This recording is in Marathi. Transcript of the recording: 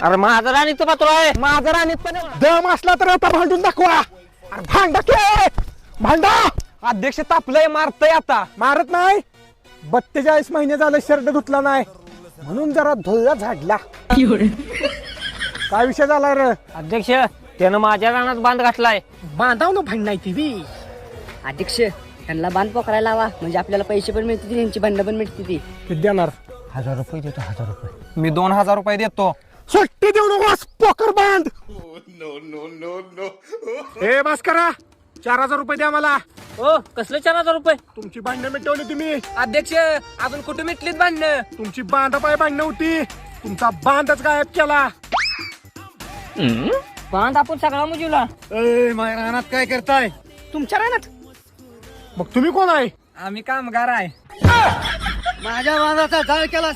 अरे माझा राणीचं पात्र आहे. माझा राणीत पण दम असला तर आता भांडून दाखवा. अरे भांडा के भांडा. अध्यक्ष तापलंय, मारतय आता. मारत नाही, 42 महिने झालं शर्ट धुतला नाही म्हणून जरा धुळा झाडला. काय विषय झाला रे अध्यक्ष? त्यानं माझ्या रानात बांध घातलाय. बांधाव ना भांड नाही ती. अध्यक्ष त्यांना बांध पकडायला हवा, म्हणजे आपल्याला पैसे पण मिळतील, यांची भांडणं पण मिळतील. ती किती देणार? 1000 रुपये देतो. 1000 रुपये. मी 2000 रुपये देतो. सुट्टी देऊ नकोस, पोकर बांध. हे बस करा, 4000 रुपये द्या मला. हो, कसले 4000 रुपये? तुमची भांडणं मिटवली तुम्ही. अध्यक्ष अजून कुठे मिटलीत भांडणं? तुमची बांधापाय भांडणं होती, तुमचा बांधच गायब केला. बांध आपण सगळा मुजीला. माझ्या रानात काय करताय? तुमच्या रानात मग तुम्ही कोण आहे? आम्ही कामगार आहे. माझ्या बांधाचा जाळ केला